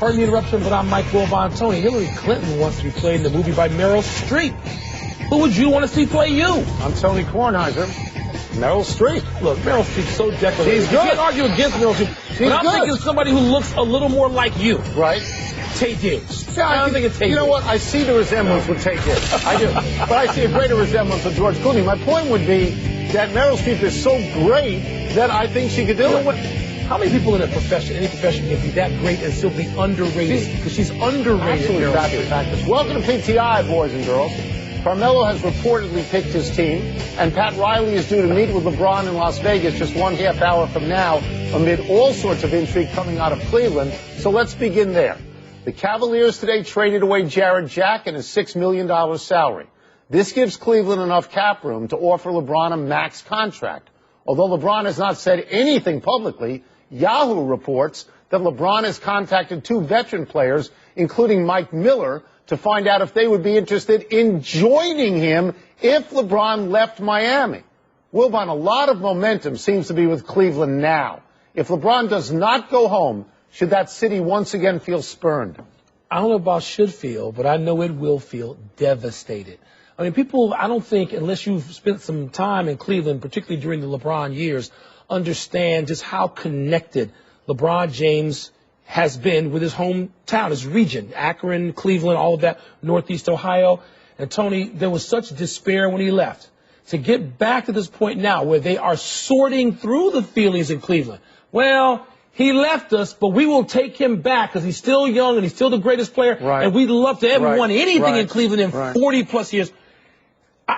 Pardon the interruption, but I'm Mike Wilbon. Tony, Hillary Clinton wants to be played in the movie by Meryl Streep. Who would you want to see play you? I'm Tony Kornheiser. Meryl Streep. Look, Meryl Streep's so decorated. She's good. You can't argue against Meryl Streep. But I'm thinking somebody who looks a little more like you. Right. Tay Diggs. I'm thinking Tay Diggs. You know what? I see the resemblance with Tay Diggs. I do. But I see a greater resemblance with George Clooney. My point would be that Meryl Streep is so great that I think she could do it. What? How many people in a profession, any profession, can be that great and still be underrated? Because she's underrated. Absolutely fabulous. Welcome to PTI, boys and girls. Carmelo has reportedly picked his team, and Pat Riley is due to meet with LeBron in Las Vegas just 1/2 hour from now, amid all sorts of intrigue coming out of Cleveland. So let's begin there. The Cavaliers today traded away Jarrett Jack and his $6 million salary. This gives Cleveland enough cap room to offer LeBron a max contract. Although LeBron has not said anything publicly, Yahoo reports that LeBron has contacted 2 veteran players, including Mike Miller, to find out if they would be interested in joining him if LeBron left Miami. Wilbon, a lot of momentum seems to be with Cleveland now. If LeBron does not go home, should that city once again feel spurned? I don't know about should feel, but I know it will feel devastated. I mean, people, I don't think, unless you've spent some time in Cleveland, particularly during the LeBron years, understand just how connected LeBron James has been with his hometown, his region, Akron, Cleveland, all of that, Northeast Ohio. And Tony, there was such despair when he left. To get back to this point now where they are sorting through the feelings in Cleveland. Well, he left us, but we will take him back because he's still young and he's still the greatest player. Right. And we'd love to ever won anything in Cleveland in 40 plus years.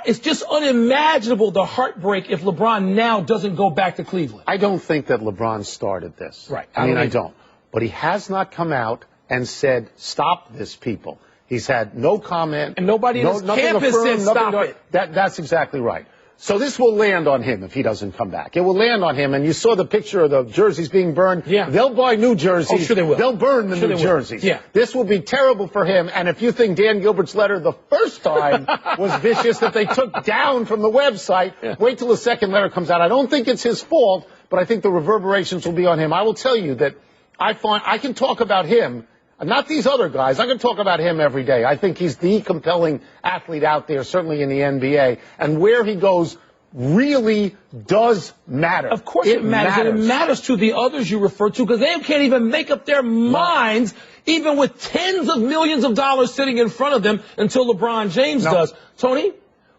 It's just unimaginable, the heartbreak, if LeBron now doesn't go back to Cleveland. I don't think that LeBron started this. Right. I don't. But he has not come out and said, stop this, people. He's had no comment. And nobody in his campus said stop it. That's exactly right. So this will land on him if he doesn't come back. It will land on him. And you saw the picture of the jerseys being burned. Yeah. They'll buy new jerseys. Oh, sure they will. They'll burn the new jerseys. Yeah. This will be terrible for him. And if you think Dan Gilbert's letter the first time was vicious that they took down from the website, wait till the second letter comes out. I don't think it's his fault, but I think the reverberations will be on him. I will tell you that I can talk about him, not these other guys. I can talk about him every day. I think he's the compelling athlete out there, certainly in the NBA. And where he goes really does matter. Of course it matters. And it matters to the others you refer to because they can't even make up their minds, even with tens of millions of dollars sitting in front of them until LeBron James does. Tony,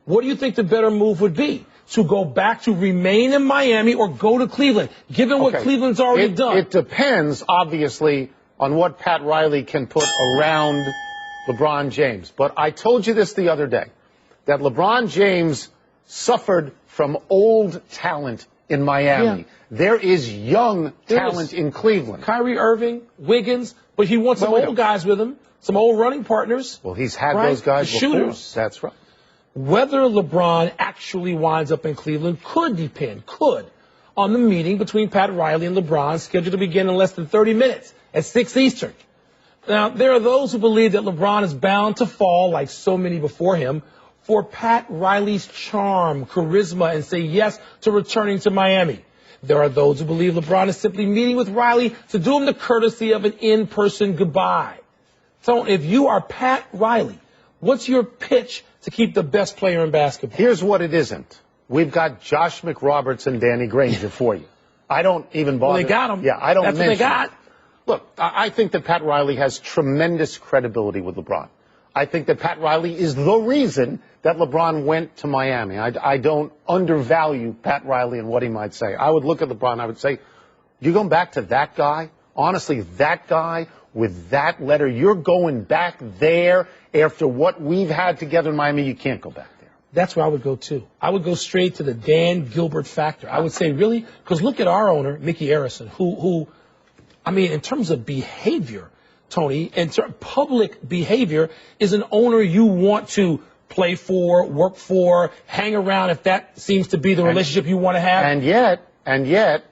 what do you think the better move would be? To go back to remain in Miami or go to Cleveland, given what Cleveland's already done? It depends, obviously, on what Pat Riley can put around LeBron James. But I told you this the other day, that LeBron James suffered from old talent in Miami. Yeah. There is young talent in Cleveland. Kyrie Irving, Wiggins, but he wants some old guys with him, some old running partners. Well, he's had those guys before. Shooters. That's right. Whether LeBron actually winds up in Cleveland could depend, on the meeting between Pat Riley and LeBron, scheduled to begin in less than 30 minutes at 6 Eastern. Now, there are those who believe that LeBron is bound to fall, like so many before him, for Pat Riley's charm, charisma, and say yes to returning to Miami. There are those who believe LeBron is simply meeting with Riley to do him the courtesy of an in-person goodbye. So if you are Pat Riley, what's your pitch to keep the best player in basketball? Here's what it isn't. We've got Josh McRoberts and Danny Granger for you. I don't even bother. Well, they got them. Yeah, I don't That's what they got. Look, I think that Pat Riley has tremendous credibility with LeBron. I think that Pat Riley is the reason that LeBron went to Miami. I don't undervalue Pat Riley and what he might say. I would look at LeBron, I would say, you're going back to that guy? Honestly, that guy with that letter, you're going back there after what we've had together in Miami, you can't go back there. That's where I would go, too. I would go straight to the Dan Gilbert factor. I would say, really? Because look at our owner, Mickey Arison, who, I mean, in terms of behavior, Tony, public behavior is an owner you want to play for, work for, hang around if that seems to be the relationship you want to have. And yet,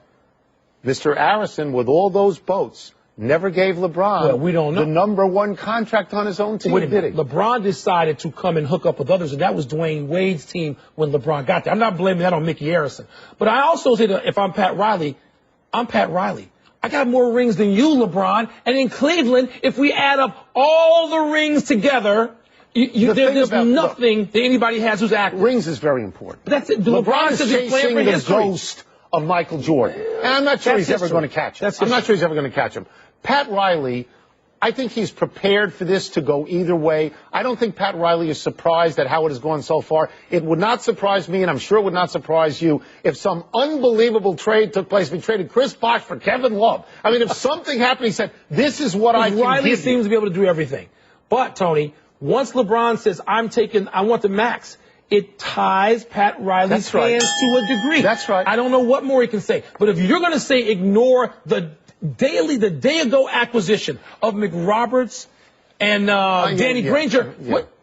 Mr. Arison, with all those boats, never gave LeBron we don't know. the #1 contract on his own team, Wait a minute. did he? LeBron decided to come and hook up with others, and that was Dwayne Wade's team when LeBron got there. I'm not blaming that on Mickey Arison. But I also say that if I'm Pat Riley, I got more rings than you, LeBron. And in Cleveland, if we add up all the rings together, there's nothing that anybody has who's active. Rings is very important. But that's it. LeBron is chasing the history. ghost of Michael Jordan. And I'm not sure he's ever going to catch him. I'm not sure he's ever going to catch him. Pat Riley, I think he's prepared for this to go either way. I don't think Pat Riley is surprised at how it has gone so far. It would not surprise me, and I'm sure it would not surprise you, if some unbelievable trade took place. We traded Chris Bosh for Kevin Love. I mean, if something happened, he said, this is what I can Riley give seems you. to be able to do everything. But, Tony, once LeBron says, I want the max, it ties Pat Riley's hands to a degree. That's right. I don't know what more he can say. But if you're going to say ignore the day-ago acquisition of McRoberts and Danny Granger,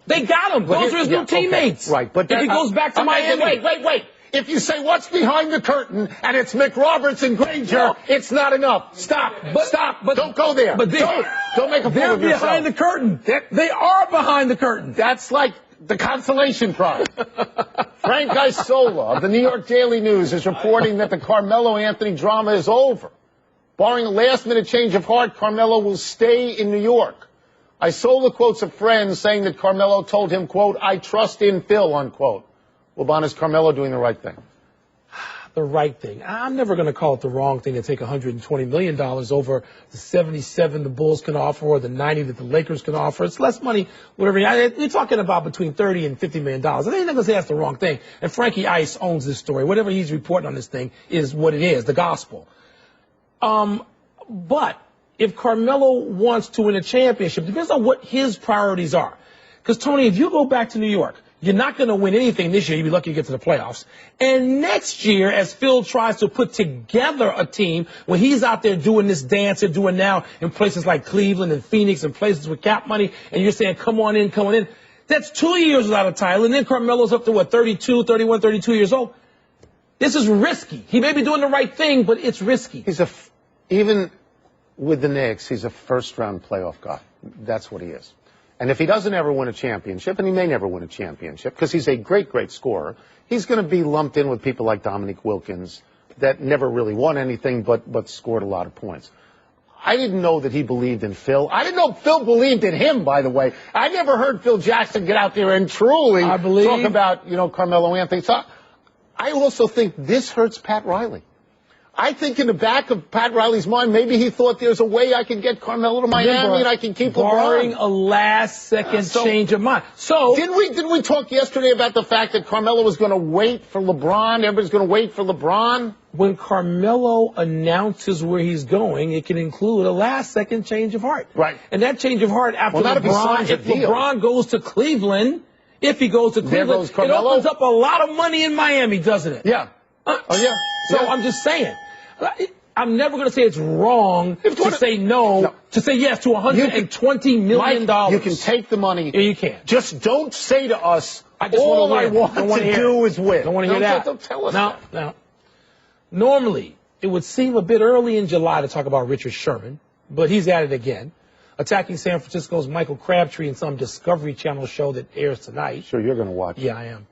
they got him. Those are his new teammates. Okay. Right. But if he goes back to Miami. Wait. If you say what's behind the curtain and it's McRoberts and Granger, it's not enough. Stop. But don't go there. But don't make a fool they're of yourself. behind the curtain. They are behind the curtain. That's like the consolation prize. Frank Isola of the New York Daily News is reporting that the Carmelo Anthony drama is over. Barring a last-minute change of heart, Carmelo will stay in New York. Isola quotes a friend saying that Carmelo told him, quote, I trust in Phil, unquote. LeBron, is Carmelo doing the right thing? The right thing. I'm never going to call it the wrong thing to take $120 million over the 77 the Bulls can offer or the 90 that the Lakers can offer. It's less money, whatever. You're talking about between $30 and $50 million. I think not going to say that's the wrong thing. And Frankie Ice owns this story. Whatever he's reporting on this thing is what it is, the gospel. But if Carmelo wants to win a championship, it depends on what his priorities are. Because, Tony, if you go back to New York, you're not going to win anything this year. You'll be lucky to get to the playoffs. And next year, as Phil tries to put together a team, when he's out there doing this dance they're doing now in places like Cleveland and Phoenix and places with cap money, and you're saying, come on in, that's 2 years without a title. And then Carmelo's up to, 32 years old. This is risky. He may be doing the right thing, but it's risky. Even with the Knicks, he's a first-round playoff guy. That's what he is. And if he doesn't ever win a championship, and he may never win a championship, because he's a great, great scorer, he's going to be lumped in with people like Dominique Wilkins that never really won anything but scored a lot of points. I didn't know that he believed in Phil. I didn't know Phil believed in him, by the way. I never heard Phil Jackson get out there and truly talk about, Carmelo Anthony. So I also think this hurts Pat Riley. I think in the back of Pat Riley's mind, maybe he thought there's a way I can get Carmelo to Miami and I can keep LeBron. Barring a last-second change of mind. So didn't we talk yesterday about the fact that Carmelo was going to wait for LeBron? Everybody's going to wait for LeBron. When Carmelo announces where he's going, it can include a last-second change of heart. Right. And that change of heart after LeBron, if LeBron goes to Cleveland, if he goes to Cleveland, it opens up a lot of money in Miami, doesn't it? Yeah. I'm just saying. I'm never going to say it's wrong to say no, to say yes to $120 million. Mike, you can take the money. Yeah, you can. Just don't say to us, all I want to do is win. Don't want to hear that. Don't tell us that. No. Normally, it would seem a bit early in July to talk about Richard Sherman, but he's at it again, attacking San Francisco's Michael Crabtree in some Discovery Channel show that airs tonight. Sure, you're going to watch. Yeah, I am.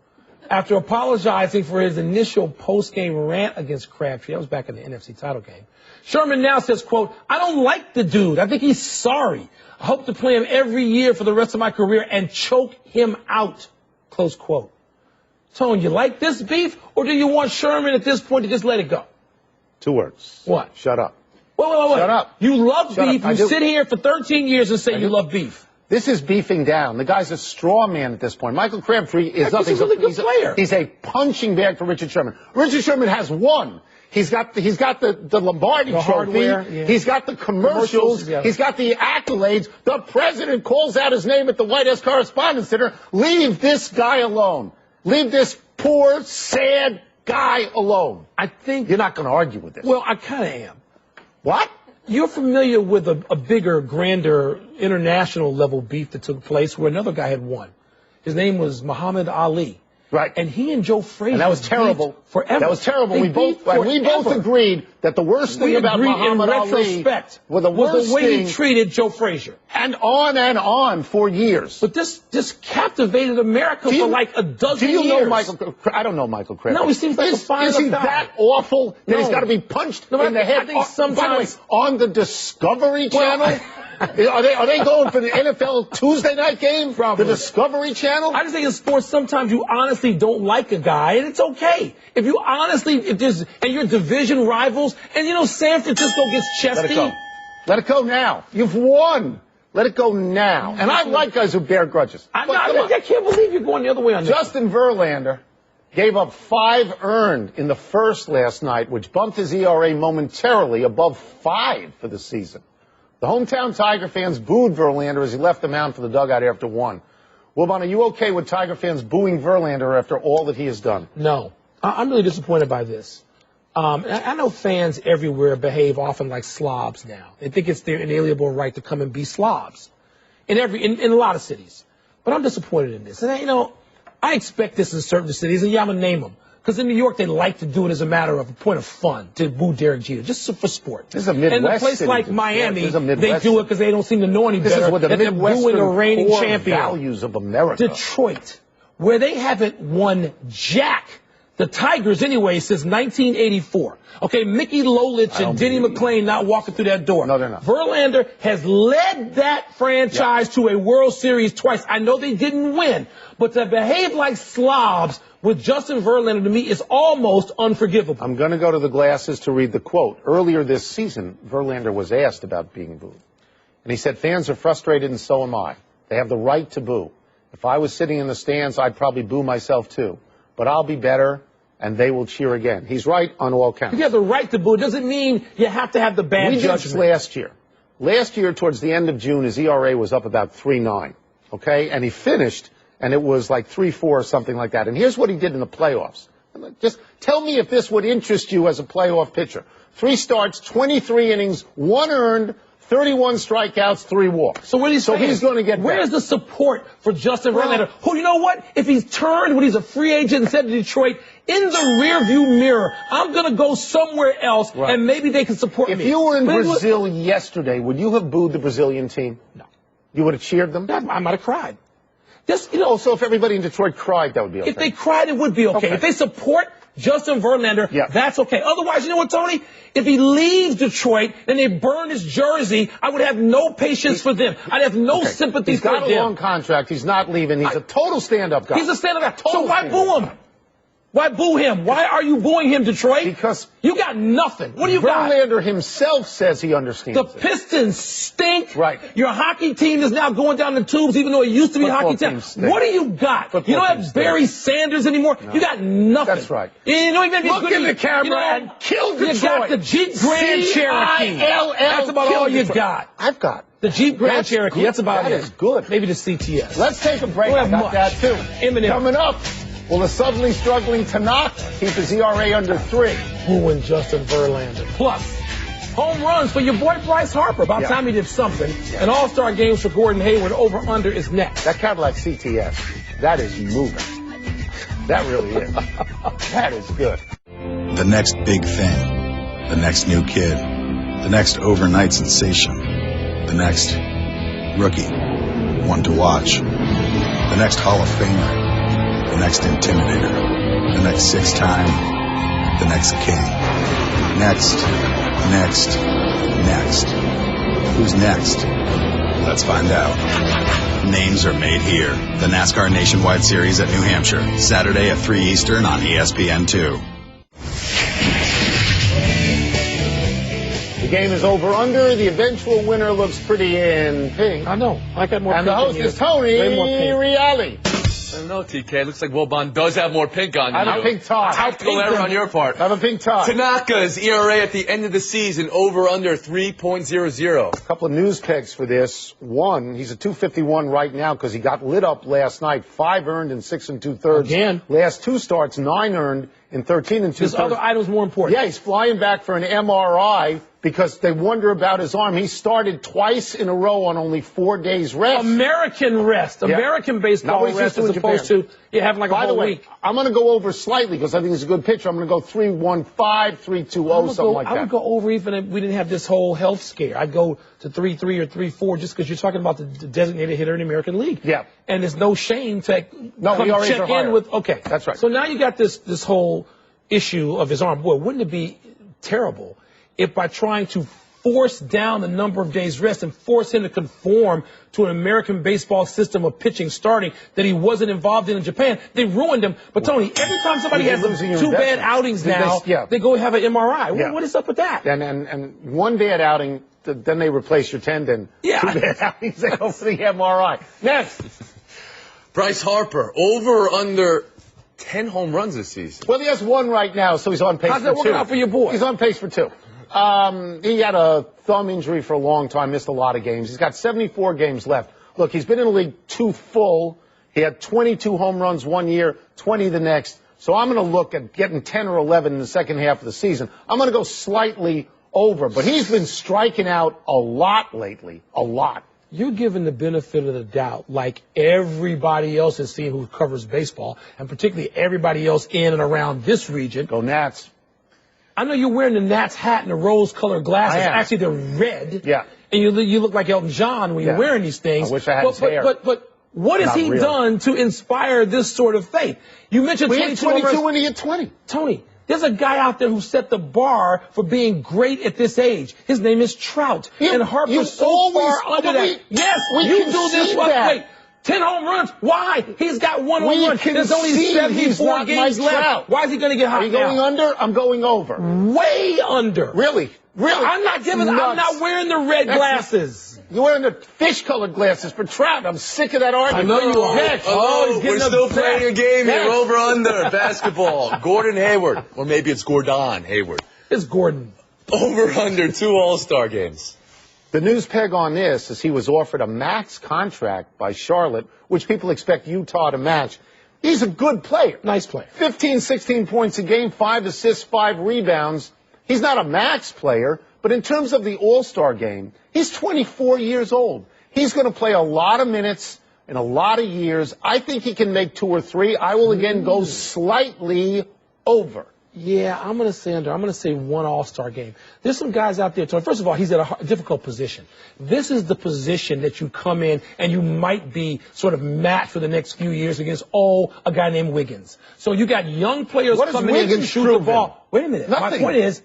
After apologizing for his initial post-game rant against Crabtree, that was back in the NFC title game, Sherman now says, quote, I don't like the dude. I think he's sorry. I hope to play him every year for the rest of my career and choke him out, close quote. Tone, you like this beef, or do you want Sherman at this point to just let it go? 2 words. What? Shut up. Wait. Shut up. You love beef. You sit here for 13 years and say you love beef. This is beefing down. The guy's a straw man at this point. Michael Crabtree is nothing. He's a really good player. He's a punching bag for Richard Sherman. Richard Sherman has won. He's got the Lombardi trophy. Hardware, yeah. He's got the commercials. Yeah. He's got the accolades. The president calls out his name at the White House Correspondents' Center. Leave this guy alone. Leave this poor, sad guy alone. I think you're not going to argue with this. Well, I kind of am. What? You're familiar with a bigger, grander, international level beef that took place where another guy had won. His name was Muhammad Ali. Right. And he and Joe Frazier. And that was terrible. Forever. That was terrible. We both agreed that the worst thing about Muhammad Ali was the way he treated Joe Frazier. And on for years. But this captivated America for like a dozen years. Do you know Michael? I don't know Michael Crabtree. No, he seems like a fine guy. Is he that awful that he's got to be punched in the head? I think sometimes on the Discovery Channel. Are they going for the NFL Tuesday night game? Probably. The Discovery Channel? I just think in sports sometimes you honestly don't like a guy, and it's okay. If you honestly, and you're division rivals, and you know San Francisco gets chesty. Let it go. Let it go now. You've won. Let it go now. And I like guys who bear grudges. I can't believe you're going the other way on this. Justin Verlander gave up 5 earned in the first last night, which bumped his ERA momentarily above 5 for the season. The hometown Tiger fans booed Verlander as he left the mound for the dugout after 1. Wilbon, are you okay with Tiger fans booing Verlander after all that he has done? No. I'm really disappointed by this. I know fans everywhere behave often like slobs now. They think it's their inalienable right to come and be slobs in a lot of cities. But I'm disappointed in this. And, you know, I expect this in certain cities, and I'm going to name them. Because in New York, they like to do it as a matter of a point of fun, to boo Derek Jeter, just for sport. This is a Midwest and a place city. like Miami, they do it because they don't seem to know any better. This is what the Midwestern the reigning core champion. Values of America. Detroit, where they haven't won jack. The Tigers, anyway, since 1984. Okay, Mickey Lolich and Denny McClain not walking through that door. No, they're not. Verlander has led that franchise to a World Series twice. I know they didn't win, but to behave like slobs with Justin Verlander, to me, is almost unforgivable. I'm going to go to the glasses to read the quote. Earlier this season, Verlander was asked about being booed. And he said, fans are frustrated and so am I. They have the right to boo. If I was sitting in the stands, I'd probably boo myself too. But I'll be better, and they will cheer again. He's right on all counts. If you have the right to boo, it doesn't mean you have to have the bad judgment. We did this last year. Last year, towards the end of June, his ERA was up about 3.9, okay? And he finished, and it was like 3.4 or something like that. And here's what he did in the playoffs. Just tell me if this would interest you as a playoff pitcher. 3 starts, 23 innings, 1 earned, 31 strikeouts, 3 walks. So what he's saying, he's going to get where's the support for Justin Verlander? Who, you know what? If he's turned when he's a free agent and said to Detroit, in the rearview mirror, I'm going to go somewhere else, and maybe they can support me. If you were in Brazil yesterday, would you have booed the Brazilian team? No. You would have cheered them? I might have cried. Just, you know, so if everybody in Detroit cried, that would be okay. If they cried, it would be okay. If they support Justin Verlander, that's okay. Otherwise, you know what, Tony? If he leaves Detroit and they burn his jersey, I would have no patience for them. I'd have no sympathy for them. He's got a long contract. He's not leaving. He's a total stand-up guy. He's a stand-up guy. So why boo him? Why boo him? Why are you booing him, Detroit? Because you got nothing. What do you got? Verlander himself says he understands The Pistons stink. Right. Your hockey team is now going down the tubes, even though it used to be a hockey team. What do you got? You don't have Barry Sanders anymore. No. You got nothing. That's right. You know, even look in the camera and kill Detroit. You got the Jeep Grand Cherokee. That's about all you got. I've got the Jeep Grand Cherokee. That's about it. That is good. Maybe the CTS. Let's take a break. I got that too. Coming up. Will the suddenly struggling Tanakh keep his ERA under 3? Booing Justin Verlander. Plus, home runs for your boy Bryce Harper. About time he did something. An all-star games for Gordon Hayward. Over-under is next. That Cadillac CTS, that is moving. That really is. That is good. The next big thing. The next new kid. The next overnight sensation. The next rookie. One to watch. The next Hall of Famer. The next intimidator, the next 6-time, the next king. Next. Who's next? Let's find out. Names are made here. The NASCAR Nationwide Series at New Hampshire, Saturday at 3 Eastern on ESPN2. The game is over under. The eventual winner looks pretty in pink. I know. I got more pink. And the host is Tony Reali. I don't know, TK. It looks like Wilbon does have more pink on you. I have a pink tie. Tactical error on your part. I have a pink tie. Tanaka's ERA at the end of the season, over under 3.00. A couple of news pegs for this. One, he's a 251 right now because he got lit up last night. 5 earned in 6 2/3. Again. Last 2 starts, 9 earned in 13 2/3. This other item's more important. Yeah, he's flying back for an MRI because they wonder about his arm. He started twice in a row on only 4 days rest. American rest. Yeah. American baseball rest as opposed to having like a whole week. I'm going to go over slightly because I think it's a good pitcher. I'm going to go 3-1-5, 3-2-0, something like that. I would go over even if we didn't have this whole health scare. I'd go to 3-3 or 3-4 just because you're talking about the designated hitter in the American League. Yeah. And there's no shame to check in with, okay. That's right. So now you got this whole issue of his arm. Boy, wouldn't it be terrible if by trying to force down the number of days rest and force him to conform to an American baseball system of pitching starting that he wasn't involved in Japan, they ruined him. But Tony, every time somebody has two bad outings now, they go have an MRI. Yeah. What is up with that? And one bad outing, then they replace your tendon. Yeah. 2 bad outings, they go for the MRI. Next. Bryce Harper, over or under 10 home runs this season? Well, he has 1 right now, so he's on pace for 2. How's that working out for your boy? He's on pace for 2. He had a thumb injury for a long time, missed a lot of games. He's got 74 games left. Look, he's been in the league 2 full. He had 22 home runs 1 year, 20 the next. So I'm going to look at getting 10 or 11 in the second half of the season. I'm going to go slightly over, but he's been striking out a lot lately, a lot. You're given the benefit of the doubt, like everybody else has seen who covers baseball, and particularly everybody else in and around this region. Go Nats. I know you're wearing the Nats hat and the rose-colored glasses. Actually, they're red. Yeah. And you look like Elton John when you're wearing these things. I wish I had his hair. But what has he done to inspire this sort of faith? You mentioned 22 when he hit 20. Tony, there's a guy out there who set the bar for being great at this age. His name is Trout. And Harper's so far under that. Yes, you do this. Wait. 10 home runs. Why? He's got 1 home run. There's only 74 games left. Why is he going to get hot now? Are you going under? I'm going over. Way under. Really? I'm not wearing the red glasses. You're wearing the fish-colored glasses for Trout. I'm sick of that argument. I know you are. We're still playing a game here. Over under basketball. Gordon Hayward, or maybe it's Gordon Hayward. It's Gordon. Over under 2 All-Star games. The news peg on this is he was offered a max contract by Charlotte, which people expect Utah to match. He's a good player. Nice player. 15, 16 points a game, 5 assists, 5 rebounds. He's not a max player, but in terms of the All-Star game, he's 24 years old. He's going to play a lot of minutes in a lot of years. I think he can make 2 or 3. I will again go slightly over. Yeah, I'm going to say under. I'm going to say 1 All-Star game. There's some guys out there, Tony. First of all, he's at a difficult position. This is the position that you come in and you might be sort of matched for the next few years against, a guy named Wiggins. So you got young players coming in and shoot the ball. Wait a minute. Nothing. My point is,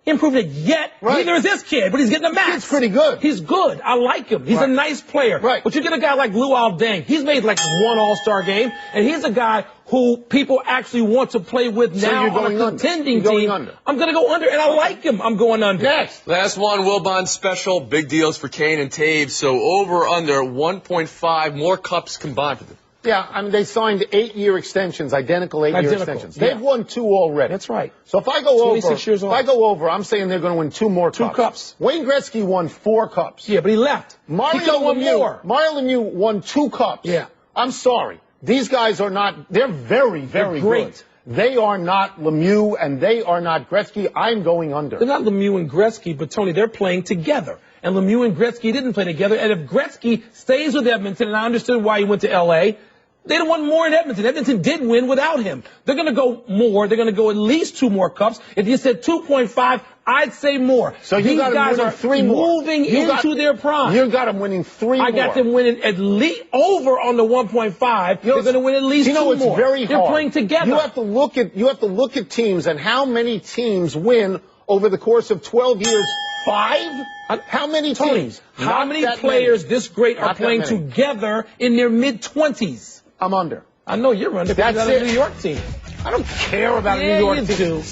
improved it yet. Right. Neither is this kid, but he's getting a max. He's pretty good. He's good. I like him. He's a nice player. Right. But you get a guy like Luol Deng. He's made like 1 All-Star game, and he's a guy who people actually want to play with now on a contending team. I'm going to go under, and I like him. I'm going under. Next. Last one, Wilbon special. Big deals for Kane and Taves. So over under 1.5 more cups combined for them. Yeah, I mean, they signed 8-year extensions, identical 8-year extensions. They've won 2 already. That's right. So if I go over, 26 years old. if I go over, I'm saying they're going to win 2 more cups. 2 cups. Wayne Gretzky won 4 cups. Yeah, but he left. Mario Lemieux won 2 cups. Yeah. I'm sorry. These guys are not, they're very, very great. Good. They are not Lemieux and they are not Gretzky. I'm going under. They're not Lemieux and Gretzky, but Tony, they're playing together. And Lemieux and Gretzky didn't play together. And if Gretzky stays with Edmonton, and I understood why he went to L.A., they'd have won more in Edmonton. Edmonton did win without him. They're going to go more. They're going to go at least 2 more cups. If you said 2.5, I'd say more. So these guys are 3 more. Moving into their prime. You got them winning 3 more. I got them winning at least over on the 1.5. They're going to win at least 2 more. It's very hard. They're playing together. You have to look at teams and how many teams win over the course of 12 years. 5? How many teams? How many players this great are playing together in their mid-20s? I'm under. I know you're under because you're a New York team. I don't care about a New York team.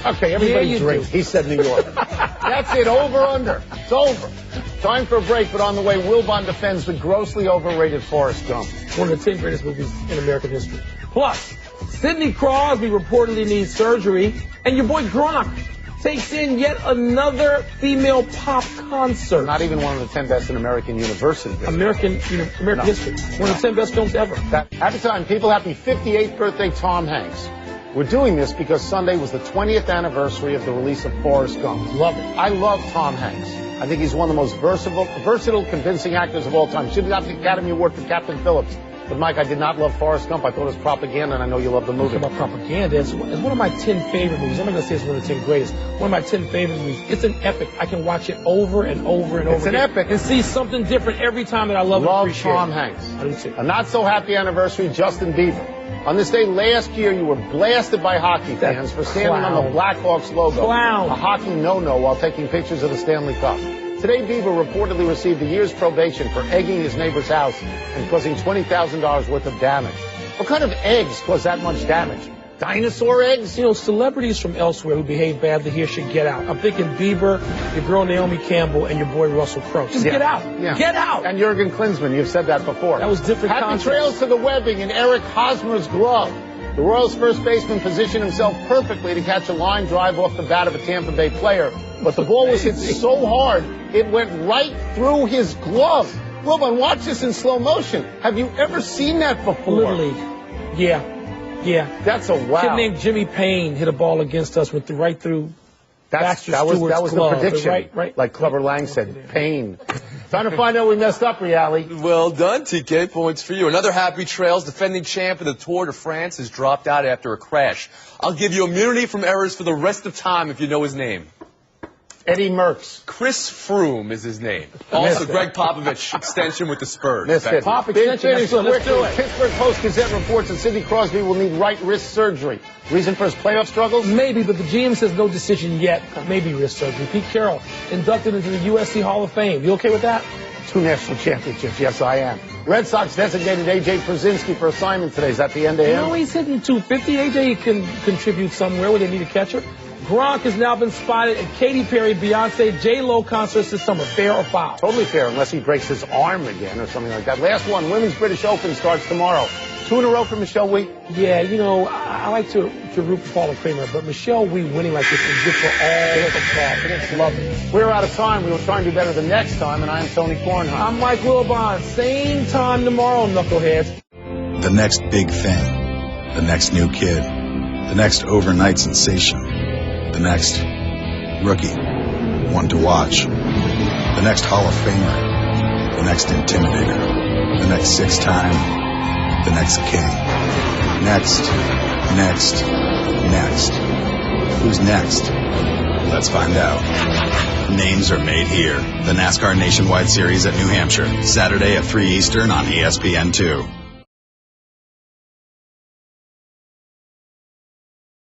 Okay, everybody drinks. He said New York. That's it. Over, under. It's over. Time for a break, but on the way, Wilbon defends the grossly overrated Forrest Gump. One of the 10 greatest movies in American history. Plus, Sidney Crosby reportedly needs surgery, and your boy Gronk takes in yet another female pop concert. Not even one of the 10 best in American university. American history. One of the 10 best films ever. At the time, people happy 58th birthday, Tom Hanks. We're doing this because Sunday was the 20th anniversary of the release of Forrest Gump. Love it. I love Tom Hanks. I think he's one of the most versatile, convincing actors of all time. Should have got the Academy Award for Captain Phillips. But, Mike, I did not love Forrest Gump. I thought it was propaganda, and I know you love the movie. About propaganda. It's one of my 10 favorite movies. I'm not going to say it's one of the 10 greatest. One of my 10 favorite movies. It's an epic. I can watch it over and over and over. It's an again epic. and see something different every time that I love and appreciate Tom it. Hanks. I do too. A not-so-happy anniversary, Justin Bieber. On this day last year, you were blasted by hockey fans for standing on the Blackhawks logo. Clown. A hockey no-no while taking pictures of the Stanley Cup. Today, Bieber reportedly received a year's probation for egging his neighbor's house and causing $20,000 worth of damage. What kind of eggs cause that much damage? Dinosaur eggs? You know, celebrities from elsewhere who behave badly here should get out. I'm thinking Bieber, your girl Naomi Campbell, and your boy Russell Crowe. Just get out. Yeah. Get out. And Jurgen Klinsmann, you've said that before. That was different Happy context. trails to the webbing in Eric Hosmer's glove. The Royals' first baseman positioned himself perfectly to catch a line drive off the bat of a Tampa Bay player. But the ball was hit so hard, it went right through his glove. Wilbon, watch this in slow motion. Have you ever seen that before? Little League. Yeah. That's a wow. A kid named Jimmy Payne hit a ball against us, went right through Baxter Stewart's that was glove. the prediction. Right. Like Clever Lang said, Payne. Time to find out we messed up, Riali. Well done, TK. Points for you. Another Happy Trails defending champ of the Tour de France has dropped out after a crash. I'll give you immunity from errors for the rest of time if you know his name. Eddie Merckx. Chris Froome is his name. Also, Greg Popovich, extension with the Spurs. Missed it. Pop Big extension. finish Let's do quickly. it. Pittsburgh Post-Gazette reports that Sidney Crosby will need right wrist surgery. Reason for his playoff struggles? Maybe, but the GM says no decision yet. Maybe wrist surgery. Pete Carroll inducted into the USC Hall of Fame. You okay with that? 2 national championships. Yes, I am. Red Sox designated A.J. Przinsky for assignment today. Is that the end of him? No, he's hitting 250. AJ can contribute somewhere where they need a catcher. Gronk has now been spotted at Katy Perry, Beyonce, J-Lo concerts this summer. Fair or foul? Totally fair, unless he breaks his arm again or something like that. Last one, Women's British Open starts tomorrow. 2 in a row for Michelle Wee? Yeah, you know, I like to root for Paula Kramer, but Michelle Wee winning like this is good for all of golf, and it's lovely. We're out of time. We will try and do better the next time, and I am Tony Kornheiser. I'm Mike Wilbon. Same time tomorrow, knuckleheads. The next big thing. The next new kid. The next overnight sensation. The next rookie. One to watch. The next Hall of Famer. The next intimidator. The next 6-time. The next king. Next. Who's next? Let's find out. Names are made here. The NASCAR Nationwide Series at New Hampshire. Saturday at 3 Eastern on ESPN2.